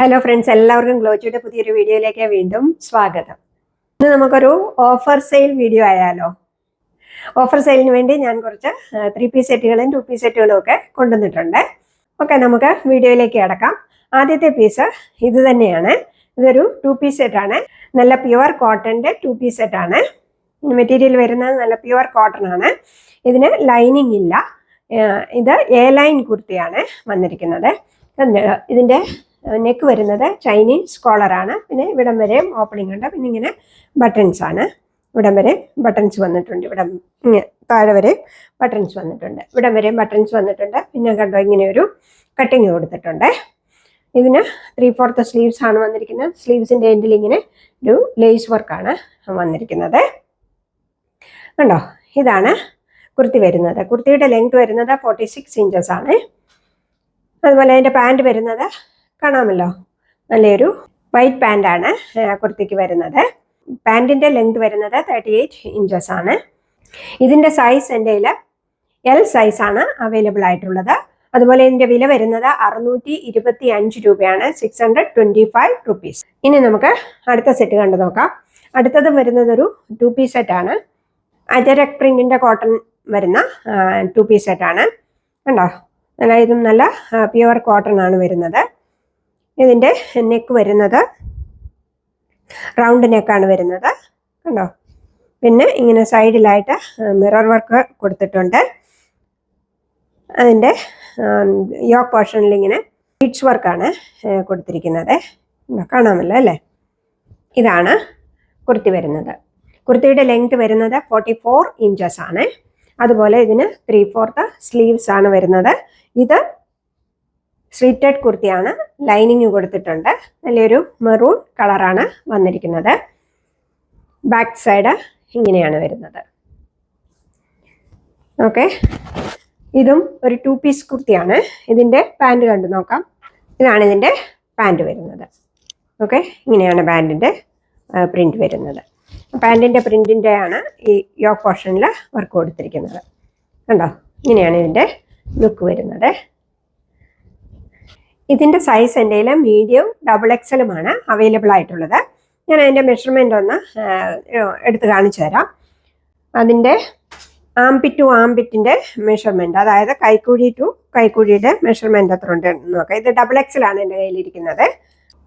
Hello friends, എല്ലാവർക്കും ഗ്ലോച്ചിയുടെ പുതിയൊരു വീഡിയോയിലേക്ക് വീണ്ടും സ്വാഗതം. ഇന്ന് നമുക്കൊരു ഓഫർ സെയിൽ വീഡിയോ ആയാലോ. ഓഫർ സെയിലിന് വേണ്ടി ഞാൻ കുറച്ച് 3 പീസ് സെറ്റുകളും 2 പീസ് സെറ്റുകളും ഒക്കെ കൊണ്ടുവന്നിട്ടുണ്ട്. ഓക്കെ, നമുക്ക് വീഡിയോയിലേക്ക് കിടക്കാം. ആദ്യത്തെ പീസ് ഇത് തന്നെയാണ്. ഇതൊരു 2 പീസ് സെറ്റാണ്. നല്ല പ്യുവർ കോട്ടൻ്റെ 2 പീസ് സെറ്റാണ്. മെറ്റീരിയൽ വരുന്നത് നല്ല പ്യുവർ കോട്ടൺ ആണ്. ഇതിന് ലൈനിങ് ഇല്ല. ഇത് എ ലൈൻ കുർത്തിയാണ് വന്നിരിക്കുന്നത്. ഇതിൻ്റെ നെക്ക് വരുന്നത് ചൈനീസ് കോളറാണ്. പിന്നെ ഇവിടം വരെ ഓപ്പണിംഗ് ഉണ്ട്. പിന്നെ ഇങ്ങനെ ബട്ടൺസ് ആണ്. ഇവിടം വരെ ബട്ടൺസ് വന്നിട്ടുണ്ട്. ഇവിടം താഴെ വരെ ബട്ടൺസ് വന്നിട്ടുണ്ട്. ഇവിടം വരെ ബട്ടൺസ് വന്നിട്ടുണ്ട്. പിന്നെ കണ്ടോ, ഇങ്ങനെ ഒരു കട്ടിങ് കൊടുത്തിട്ടുണ്ട്. ഇതിന് 3/4 സ്ലീവ്സ് ആണ് വന്നിരിക്കുന്നത്. സ്ലീവ്സിൻ്റെ എൻഡിൽ ഇങ്ങനെ ഒരു ലേസ് വർക്കാണ് വന്നിരിക്കുന്നത്. കണ്ടോ, ഇതാണ് കുർത്തി വരുന്നത്. കുർത്തിയുടെ ലെങ്ത് വരുന്നത് 46 ഇഞ്ചസ് ആണ്. അതുപോലെ അതിൻ്റെ പാൻറ് വരുന്നത് കാണാമല്ലോ, നല്ലൊരു വൈറ്റ് പാൻ്റാണ് കുർത്തിക്ക് വരുന്നത്. പാൻറ്റിൻ്റെ ലെങ്ത് വരുന്നത് 38 ഇഞ്ചസ് ആണ്. ഇതിൻ്റെ സൈസ് എൻ്റെ കയ്യിൽ എൽ സൈസാണ് അവൈലബിൾ ആയിട്ടുള്ളത്. അതുപോലെ ഇതിൻ്റെ വില വരുന്നത് 625 രൂപയാണ്, 625 റുപ്പീസ്. ഇനി നമുക്ക് അടുത്ത സെറ്റ് കണ്ടു നോക്കാം. അടുത്തത് വരുന്നത് ഒരു 2 പീസ് സെറ്റാണ്. അജരക് പ്രിന്റിൻ്റെ കോട്ടൺ വരുന്ന 2 പീസ് സെറ്റാണ്. കണ്ടോ, ഇതും നല്ല പ്യുവർ കോട്ടൺ ആണ് വരുന്നത്. ഇതിൻ്റെ നെക്ക് വരുന്നത് റൗണ്ട് നെക്കാണ് വരുന്നത്. കണ്ടോ, പിന്നെ ഇങ്ങനെ സൈഡിലായിട്ട് മിറർ വർക്ക് കൊടുത്തിട്ടുണ്ട്. അതിൻ്റെ യോക്ക് പോർഷനിൽ ഇങ്ങനെ ബീഡ്സ് വർക്കാണ് കൊടുത്തിരിക്കുന്നത്. കാണാമല്ലോ അല്ലേ. ഇതാണ് കുർത്തി വരുന്നത്. കുർത്തിയുടെ ലെങ്ത് വരുന്നത് 44 ഇഞ്ചസ് ആണ്. അതുപോലെ ഇതിന് 3/4 സ്ലീവ്സ് ആണ് വരുന്നത്. ഇത് സ്ലിറ്റഡ് കുർത്തിയാണ്. ലൈനിങ് കൊടുത്തിട്ടുണ്ട്. നല്ലൊരു മെറൂൺ കളറാണ് വന്നിരിക്കുന്നത്. ബാക്ക് സൈഡ് ഇങ്ങനെയാണ് വരുന്നത്. ഓക്കെ, ഇതും ഒരു 2 പീസ് കുർത്തിയാണ്. ഇതിൻ്റെ പാൻറ് കണ്ടു നോക്കാം. ഇതാണ് ഇതിൻ്റെ പാൻറ് വരുന്നത്. ഓക്കെ, ഇങ്ങനെയാണ് പാൻറ്റിൻ്റെ പ്രിന്റ് വരുന്നത്. പാൻറ്റിൻ്റെ പ്രിന്റിൻ്റെ ആണ് ഈ യോക്ക് പോർഷനിൽ വർക്ക് കൊടുത്തിരിക്കുന്നത്. കണ്ടോ, ഇങ്ങനെയാണ് ഇതിൻ്റെ ലുക്ക് വരുന്നത്. ഇതിൻ്റെ സൈസ് എൻ്റെ കയ്യിൽ മീഡിയം XXL അവൈലബിൾ ആയിട്ടുള്ളത്. ഞാൻ അതിൻ്റെ മെഷർമെൻ്റ് ഒന്ന് എടുത്ത് കാണിച്ചു തരാം. അതിൻ്റെ ആംപിറ്റ് ടു ആംപിറ്റിൻ്റെ മെഷർമെൻറ്റ്, അതായത് കൈക്കുഴി ടു കൈക്കുഴിയുടെ മെഷർമെൻറ്റ് എത്ര ഉണ്ട് എന്ന് നോക്കാം. ഇത് XXL ആണ് എൻ്റെ കയ്യിലിരിക്കുന്നത്.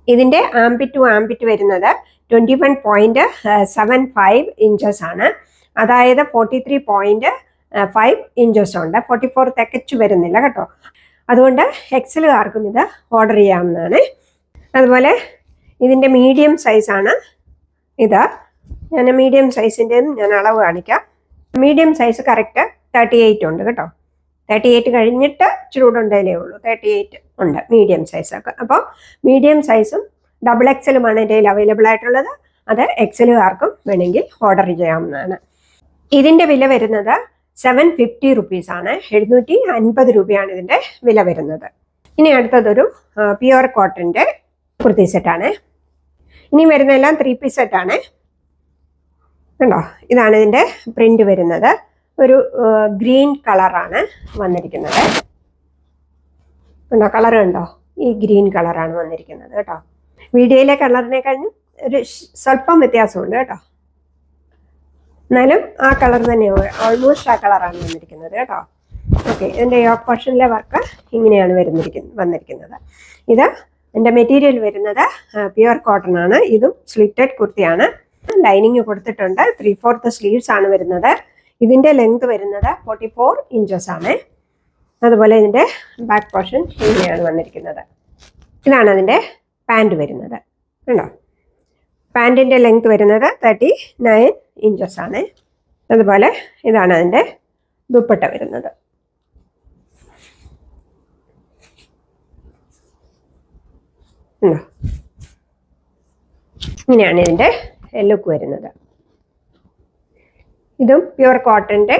ഇതിൻ്റെ ആംപിറ്റ് ടു ആംപിറ്റ് വരുന്നത് 21.75 ഇഞ്ചസ് ആണ്. അതായത് 43.5 ഇഞ്ചസ് ഉണ്ട്. 44 തികച്ചു വരുന്നില്ല കേട്ടോ. അതുകൊണ്ട് എക്സലുകാർക്കും ഇത് ഓർഡർ ചെയ്യാവുന്നതാണ്. അതുപോലെ ഇതിൻ്റെ മീഡിയം സൈസാണ് ഇത്. ഞാൻ മീഡിയം സൈസിൻ്റെയും ഞാൻ അളവ് കാണിക്കാം. മീഡിയം സൈസ് കറക്റ്റ് 38 ഉണ്ട് കേട്ടോ. 38 കഴിഞ്ഞിട്ട് ചൂടുണ്ടല്ലേ ഉള്ളൂ. 38 ഉണ്ട് മീഡിയം സൈസൊക്കെ. അപ്പോൾ മീഡിയം സൈസും XXL എൻ്റെ കയ്യിൽ അവൈലബിൾ ആയിട്ടുള്ളത്. അത് എക്സലുകാർക്കും വേണമെങ്കിൽ ഓർഡർ ചെയ്യാവുന്നതാണ്. ഇതിൻ്റെ വില വരുന്നത് 750 റുപ്പീസ് ആണ്. 750 രൂപയാണ് ഇതിൻ്റെ വില വരുന്നത്. ഇനി അടുത്തതൊരു പ്യുവർ കോട്ടൻ്റെ കുർത്തി സെറ്റാണ്. ഇനി വരുന്നതെല്ലാം 3 പീസ് സെറ്റാണ്. കണ്ടോ, ഇതാണ് ഇതിൻ്റെ പ്രിന്റ് വരുന്നത്. ഒരു ഗ്രീൻ കളറാണ് വന്നിരിക്കുന്നത്. കണ്ടോ, കളർ കണ്ടോ, ഈ ഗ്രീൻ കളറാണ് വന്നിരിക്കുന്നത് കേട്ടോ. വീഡിയോയിലെ കളറിനെ കഴിഞ്ഞ് ഒരു സ്വല്പം വ്യത്യാസമുണ്ട് കേട്ടോ. എന്നാലും ആ കളർ തന്നെ, ഓൾമോസ്റ്റ് ആ കളറാണ് വന്നിരിക്കുന്നത് കേട്ടോ. ഓക്കെ, ഇതിൻ്റെ യോക്ക് പോർഷനിലെ വർക്ക് ഇങ്ങനെയാണ് വന്നിരിക്കുന്നത്. ഇത് എൻ്റെ മെറ്റീരിയൽ വരുന്നത് പ്യുവർ കോട്ടൺ ആണ്. ഇതും സ്ലിറ്റഡ് കുർത്തിയാണ്. ലൈനിങ് കൊടുത്തിട്ടുണ്ട്. 3/4 സ്ലീവ്സ് ആണ് വരുന്നത്. ഇതിൻ്റെ ലെങ്ത് വരുന്നത് 44 ഇഞ്ചസ് ആണ്. അതുപോലെ ഇതിൻ്റെ ബാക്ക് പോർഷൻ ഇങ്ങനെയാണ് വന്നിരിക്കുന്നത്. ഇതാണ് അതിൻ്റെ പാൻറ് വരുന്നത്. കണ്ടോ, പാൻറ്റിൻ്റെ ലെങ്ത് വരുന്നത് 39 ഇഞ്ചസ് ആണ്. അതുപോലെ ഇതാണ് അതിൻ്റെ ദുപ്പട്ട വരുന്നത്. ഇങ്ങനെയാണ് ഇതിൻ്റെ ലുക്ക് വരുന്നത്. ഇതും പ്യുവർ കോട്ടൻ്റെ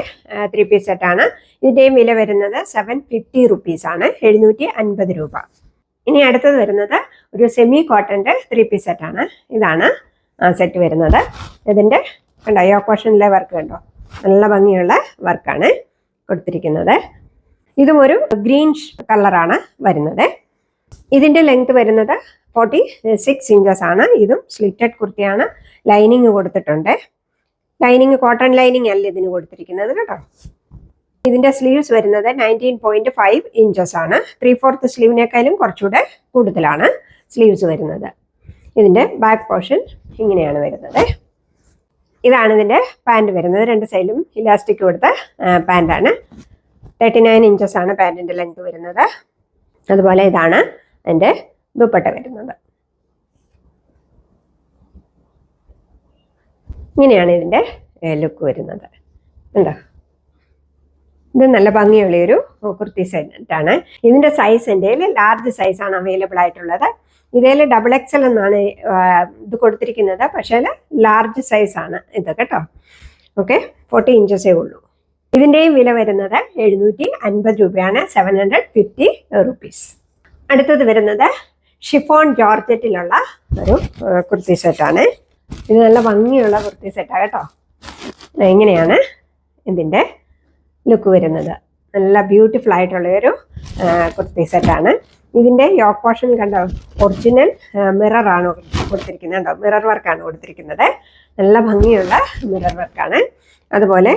3 പീസ് സെറ്റാണ്. ഇതിൻ്റെയും വില വരുന്നത് 750 റുപ്പീസ് ആണ്, 750 രൂപ. ഇനി അടുത്തത് വരുന്നത് ഒരു സെമി കോട്ടൻ്റെ 3 പീസ് സെറ്റാണ്. ഇതാണ് ആ സെറ്റ് വരുന്നത്. ഇതിൻ്റെ കണ്ടോ, യോക്ക് പോർഷനിലെ വർക്ക് കണ്ടോ, നല്ല ഭംഗിയുള്ള വർക്കാണ് കൊടുത്തിരിക്കുന്നത്. ഇതും ഒരു ഗ്രീൻ കളറാണ് വരുന്നത്. ഇതിൻ്റെ ലെങ്ത് വരുന്നത് 46 ഇഞ്ചസ് ആണ്. ഇതും സ്ലിറ്റഡ് കുർത്തിയാണ്. ലൈനിങ് കൊടുത്തിട്ടുണ്ട്. ലൈനിങ് കോട്ടൺ ലൈനിങ് അല്ല ഇതിന് കൊടുത്തിരിക്കുന്നത് കേട്ടോ. ഇതിൻ്റെ സ്ലീവ്സ് വരുന്നത് 19.5 ഇഞ്ചസ് ആണ്. 3/4 സ്ലീവിനേക്കാളും കുറച്ചുകൂടെ കൂടുതലാണ് സ്ലീവ്സ് വരുന്നത്. ഇതിൻ്റെ ബാക്ക് പോർഷൻ ഇങ്ങനെയാണ് വരുന്നത്. ഇതാണ് ഇതിൻ്റെ പാൻറ് വരുന്നത്. രണ്ട് സൈഡിലും ഇലാസ്റ്റിക് കൊടുത്ത പാൻറ്റാണ്. 39 ഇഞ്ചസ് ആണ് പാൻറ്റിൻ്റെ ലെങ്ത് വരുന്നത്. അതുപോലെ ഇതാണ് അതിൻ്റെ ദുപ്പട്ട വരുന്നത്. ഇങ്ങനെയാണ് ഇതിൻ്റെ ലുക്ക് വരുന്നത്. ഉണ്ടോ? ഇത് നല്ല ഭംഗിയുള്ളൊരു കുർത്തി സെറ്റാണ്. ഇതിൻ്റെ സൈസ് എൻ്റെ ലാർജ് സൈസാണ് അവൈലബിൾ ആയിട്ടുള്ളത്. ഇതിൽ XXL എന്നാണ് ഇത് കൊടുത്തിരിക്കുന്നത്. പക്ഷേ ലാർജ് സൈസാണ് ഇത് കേട്ടോ. ഓക്കെ, 40 ഇഞ്ചസേ ഉള്ളൂ. ഇതിൻ്റെയും വില വരുന്നത് 750 രൂപയാണ്. 750 റുപ്പീസ്. അടുത്തത് വരുന്നത് ഷിഫോൺ ജോർജറ്റിലുള്ള ഒരു കുർത്തി സെറ്റാണ്. ഇത് നല്ല ഭംഗിയുള്ള കുർത്തി സെറ്റാണ് കേട്ടോ. ഇങ്ങനെയാണ് ഇതിൻ്റെ ലുക്ക് വരുന്നത്. നല്ല ബ്യൂട്ടിഫുൾ ആയിട്ടുള്ള ഒരു കുർത്തി സെറ്റാണ്. ഇതിൻ്റെ യോക്ക് പോർഷൻ കണ്ടോ, ഒറിജിനൽ മിററാണ് കൊടുത്തിരിക്കുന്നത് കേട്ടോ. മിറർ വർക്കാണ് കൊടുത്തിരിക്കുന്നത്. നല്ല ഭംഗിയുള്ള മിറർ വർക്കാണ്. അതുപോലെ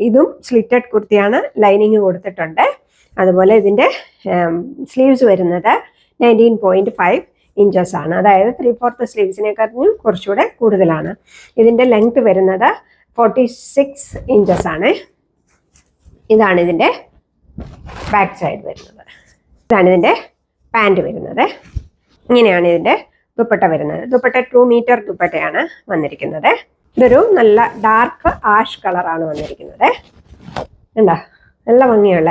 ഇതും സ്ലിറ്റഡ് കുർത്തിയാണ്. ലൈനിങ് കൊടുത്തിട്ടുണ്ട്. അതുപോലെ ഇതിൻ്റെ സ്ലീവ്സ് വരുന്നത് 19.5 ഇഞ്ചസ് ആണ്. അതായത് 3/4 സ്ലീവ്സിനെക്കാളും കുറച്ചുകൂടെ കൂടുതലാണ്. ഇതിൻ്റെ ലെങ്ത് വരുന്നത് 46 ഇഞ്ചസ് ആണ്. ഇതാണ് ഇതിൻ്റെ ബാക്ക് സൈഡ് വരുന്നത്. ഇതാണ് ഇതിൻ്റെ പാൻറ് വരുന്നത്. ഇങ്ങനെയാണ് ഇതിൻ്റെ ദുപ്പട്ട വരുന്നത്. ദുപ്പട്ട 2 മീറ്റർ ദുപ്പട്ടയാണ് വന്നിരിക്കുന്നത്. ഇതൊരു നല്ല ഡാർക്ക് ആഷ് കളറാണ് വന്നിരിക്കുന്നത്. ഉണ്ടോ? നല്ല ഭംഗിയുള്ള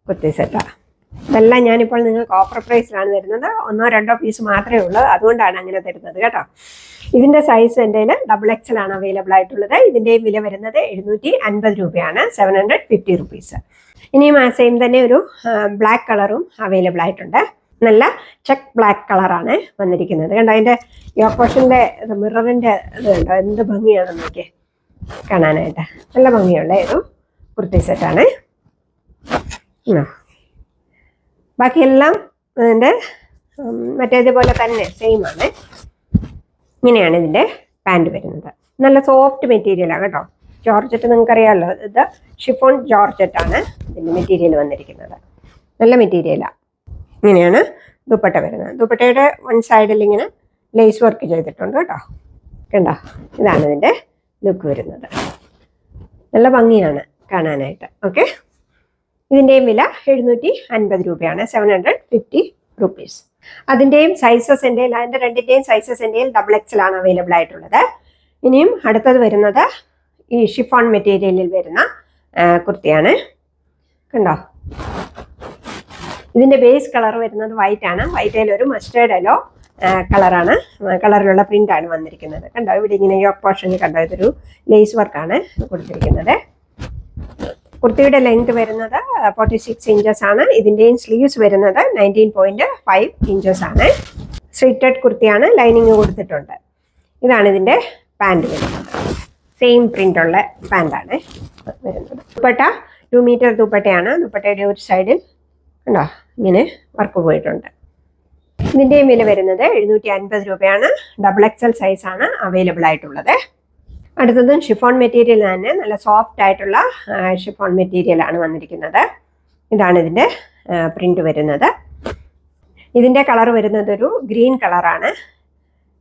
കുർത്തി സെറ്റാണ്. ഇതെല്ലാം ഞാനിപ്പോൾ നിങ്ങൾക്ക് ഓഫർ പ്രൈസിലാണ് തരുന്നത്. 1-2 പീസ് മാത്രമേ ഉള്ളൂ. അതുകൊണ്ടാണ് അങ്ങനെ തരുന്നത് കേട്ടോ. ഇതിൻ്റെ സൈസ് എൻ്റെ XXL ആണ് അവൈലബിൾ ആയിട്ടുള്ളത്. ഇതിൻ്റെ വില വരുന്നത് 750 രൂപയാണ്. 750 റുപ്പീസ്. ഇനിയും ആ സെയിം തന്നെ ഒരു ബ്ലാക്ക് കളറും അവൈലബിൾ ആയിട്ടുണ്ട്. നല്ല ചെക്ക് ബ്ലാക്ക് കളറാണ് വന്നിരിക്കുന്നത്. കണ്ടോ, അതിൻ്റെ യോക്ക് പോർഷൻ്റെ മിററിൻ്റെ ഇത് കണ്ടോ, എന്ത് ഭംഗിയാണെന്ന് നോക്കിയേ കാണാനായിട്ട്. നല്ല ഭംഗിയുള്ള ഒരു കുർത്തി സെറ്റാണ്. ബാക്കിയെല്ലാം ഇതിൻ്റെ മറ്റേതുപോലെ തന്നെ സെയിം ആണ്. ഇങ്ങനെയാണ് ഇതിൻ്റെ പാൻറ് വരുന്നത്. നല്ല സോഫ്റ്റ് മെറ്റീരിയലാണ് കേട്ടോ. ജോർജറ്റ് നിങ്ങൾക്കറിയാമല്ലോ, ഇത് ഷിഫോൺ ജോർജറ്റാണ് ഇതിൻ്റെ മെറ്റീരിയൽ വന്നിരിക്കുന്നത്. നല്ല മെറ്റീരിയലാണ്. ഇങ്ങനെയാണ് ദുപ്പട്ട വരുന്നത്. ദുപ്പട്ടയുടെ വൺ സൈഡിൽ ഇങ്ങനെ ലേസ് വർക്ക് ചെയ്തിട്ടുണ്ട് കേട്ടോ. കണ്ടോ, ഇതാണ് ഇതിൻ്റെ ലുക്ക് വരുന്നത്. നല്ല ഭംഗിയാണ് കാണാനായിട്ട്. ഓക്കെ, ഇതിൻ്റെയും വില 750 രൂപയാണ്. 750 റുപ്പീസ്. അതിൻ്റെയും സൈസസ് എൻ്റെ അതിൻ്റെ രണ്ടിൻ്റെയും സൈസസ് എൻ്റെ XXL ആണ് അവൈലബിൾ ആയിട്ടുള്ളത്. ഇനിയും അടുത്തത് വരുന്നത് ഈ ഷിഫോൺ മെറ്റീരിയലിൽ വരുന്ന കുർത്തിയാണ്. കണ്ടോ, ഇതിൻ്റെ ബേസ് കളർ വരുന്നത് വൈറ്റ് ആണ്. വൈറ്റിൽ ഒരു മസ്റ്റേർഡ് യെല്ലോ കളറിലുള്ള പ്രിൻ്റാണ് വന്നിരിക്കുന്നത്. കണ്ടോ, ഇവിടെ ഇങ്ങനെ യോക്ക് പോർഷനിൽ കണ്ടോ, ഇതൊരു ലേസ് വർക്കാണ് കൊടുത്തിരിക്കുന്നത്. കുർത്തിയുടെ ലെങ്ത് വരുന്നത് 46 ഇഞ്ചസ് ആണ്. ഇതിൻ്റെയും സ്ലീവ്സ് വരുന്നത് 19.5 ഇഞ്ചസ് ആണ്. സ്ലിറ്റഡ് കുർത്തിയാണ്. ലൈനിങ് കൊടുത്തിട്ടുണ്ട്. ഇതാണ് ഇതിൻ്റെ പാൻറ് വരുന്നത്. സെയിം പ്രിൻ്റുള്ള പാൻറ്റാണ് വരുന്നത്. ദുപ്പട്ട 2 മീറ്റർ ദുപ്പട്ടയാണ്. ദുപ്പട്ടയുടെ ഒരു സൈഡിൽ കണ്ടോ ഇങ്ങനെ വർക്ക് പോയിട്ടുണ്ട്. ഇതിൻ്റെയും വില വരുന്നത് 750 രൂപയാണ്. XXL സൈസാണ് അവൈലബിൾ ആയിട്ടുള്ളത്. അടുത്തതും ഷിഫോൺ മെറ്റീരിയൽ തന്നെ, നല്ല സോഫ്റ്റ് ആയിട്ടുള്ള ഷിഫോൺ മെറ്റീരിയലാണ് വന്നിരിക്കുന്നത്. ഇതാണ് ഇതിൻ്റെ പ്രിൻ്റ് വരുന്നത്. ഇതിൻ്റെ കളർ വരുന്നത് ഒരു ഗ്രീൻ കളറാണ്.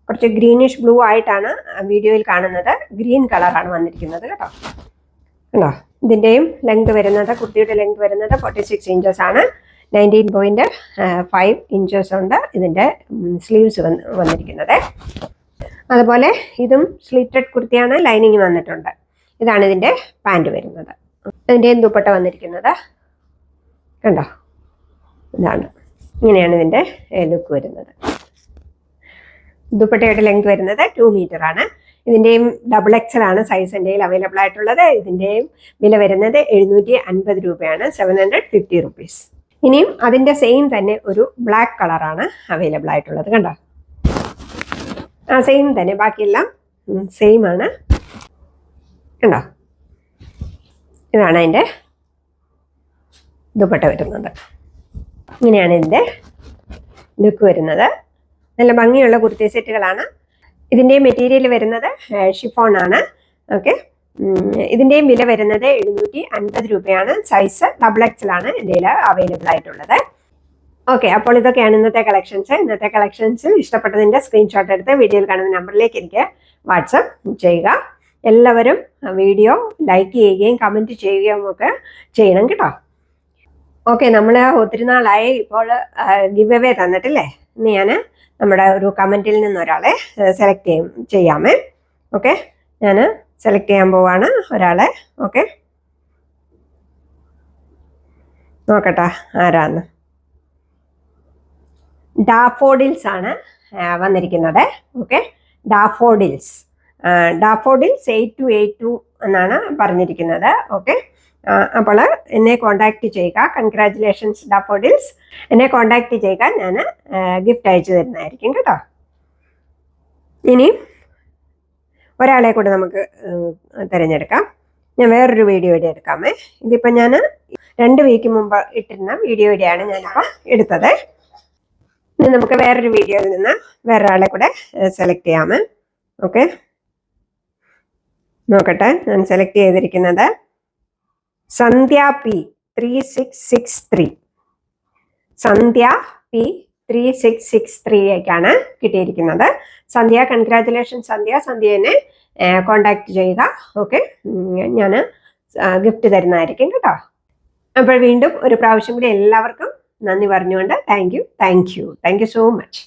കുറച്ച് ഗ്രീനിഷ് ബ്ലൂ ആയിട്ടാണ് വീഡിയോയിൽ കാണുന്നത്. ഗ്രീൻ കളറാണ് വന്നിരിക്കുന്നത് കേട്ടോ. കണ്ടോ, ഇതിൻ്റെയും ലെങ്ത് വരുന്നത്, കുർത്തിയുടെ ലെങ്ത് വരുന്നത് 46 ഇഞ്ചസ് ആണ്. 19.5 ഇഞ്ചസ് ഉണ്ട് ഇതിൻ്റെ സ്ലീവ്സ് വന്നിരിക്കുന്നത്. അതുപോലെ ഇതും സ്ലിറ്റഡ് കുർത്തിയാണ്. ലൈനിങ് വന്നിട്ടുണ്ട്. ഇതാണ് ഇതിൻ്റെ പാൻറ് വരുന്നത്. ഇതിൻ്റെയും ദുപ്പട്ട വന്നിരിക്കുന്നത് കണ്ടോ, ഇതാണ്. ഇങ്ങനെയാണ് ഇതിൻ്റെ ലുക്ക് വരുന്നത്. ദുപ്പട്ടയുടെ ലെങ്ത് വരുന്നത് 2 മീറ്റർ ആണ്. ഇതിൻ്റെയും XXL ആണ് സൈസ് എൻ്റെ അവൈലബിൾ ആയിട്ടുള്ളത്. ഇതിൻ്റെയും വില വരുന്നത് 750 രൂപയാണ്. 750 റുപ്പീസ്. ഇനിയും അതിൻ്റെ സെയിം തന്നെ ഒരു ബ്ലാക്ക് കളറാണ് അവൈലബിൾ ആയിട്ടുള്ളത്. കണ്ടോ, ആ സെയിം തന്നെ, ബാക്കിയെല്ലാം സെയിം ആണ്. കണ്ടോ, ഇതാണ് അതിൻ്റെ ദുപ്പട്ട വരുന്നത്. ഇങ്ങനെയാണ് ഇതിൻ്റെ ലുക്ക് വരുന്നത്. നല്ല ഭംഗിയുള്ള കുർത്തി സെറ്റുകളാണ്. ഇതിൻ്റെയും മെറ്റീരിയൽ വരുന്നത് ഷിഫോൺ ആണ്. ഓക്കെ, ഇതിൻ്റെയും വില വരുന്നത് 750 രൂപയാണ്. സൈസ് XXL ആണ് എൻ്റെ കയ്യിൽ അവൈലബിൾ ആയിട്ടുള്ളത്. ഓക്കെ, അപ്പോൾ ഇതൊക്കെയാണ് ഇന്നത്തെ കളക്ഷൻസ്. ഇന്നത്തെ കളക്ഷൻസ് ഇഷ്ടപ്പെട്ടതിൻ്റെ സ്ക്രീൻഷോട്ട് എടുത്ത് വീഡിയോയിൽ കാണുന്ന നമ്പറിലേക്ക് എനിക്ക് വാട്സപ്പ് ചെയ്യുക. എല്ലാവരും വീഡിയോ ലൈക്ക് ചെയ്യുകയും കമൻറ്റ് ചെയ്യുകയും ഒക്കെ ചെയ്യണം കേട്ടോ. ഓക്കെ, നമ്മൾ ഒത്തിരി നാളായി ഇപ്പോൾ ഗിവ് അവേ തന്നിട്ടില്ലേ. ഇന്ന് ഞാൻ നമ്മുടെ ഒരു കമൻറ്റിൽ നിന്ന് ഒരാളെ സെലക്ട് ചെയ്യാമേ. ഓക്കെ, ഞാൻ സെലക്ട് ചെയ്യാൻ പോവാണ് ഒരാളെ. ഓക്കെ, നോക്കട്ടെ ആരാന്ന്. ഡാഫോഡിൽസ് ആണ് വന്നിരിക്കുന്നത്. ഓക്കെ, ഡാഫോഡിൽസ് 8282 എന്നാണ് പറഞ്ഞിരിക്കുന്നത്. ഓക്കെ, അപ്പോൾ എന്നെ കോണ്ടാക്ട് ചെയ്യുക. Congratulations daffodils. എന്നെ കോണ്ടാക്ട് ചെയ്യുക, ഞാൻ ഗിഫ്റ്റ് അയച്ചു തരുന്നതായിരിക്കും കേട്ടോ. ഇനി ഒരാളെ കൂടെ നമുക്ക് തിരഞ്ഞെടുക്കാം. ഞാൻ വേറൊരു വീഡിയോയുടെ എടുക്കാമേ. ഇതിപ്പോൾ ഞാൻ 2 വീക്ക് മുമ്പ് ഇട്ടിരുന്ന വീഡിയോയുടെയാണ് ഞാനിപ്പോൾ എടുത്തത്. ഇനി നമുക്ക് വേറൊരു വീഡിയോയിൽ നിന്ന് വേറൊരാളെ കൂടെ സെലക്ട് ചെയ്യാമേ. ഓക്കെ, നോക്കട്ടെ. ഞാൻ സെലക്ട് ചെയ്തിരിക്കുന്നത് സന്ധ്യ പി 3663. സന്ധ്യ പി 3663ക്കാണ് കിട്ടിയിരിക്കുന്നത്. സന്ധ്യ, കൺഗ്രാറ്റുലേഷൻ സന്ധ്യ. സന്ധ്യനെ കോണ്ടാക്ട് ചെയ്യുക. ഓക്കെ, ഞാൻ ഗിഫ്റ്റ് തരുന്നതായിരിക്കും കേട്ടോ. അപ്പോൾ വീണ്ടും ഒരു പ്രാവശ്യം കൂടി എല്ലാവർക്കും നന്ദി പറഞ്ഞുകൊണ്ട് താങ്ക് യു സോ മച്ച്.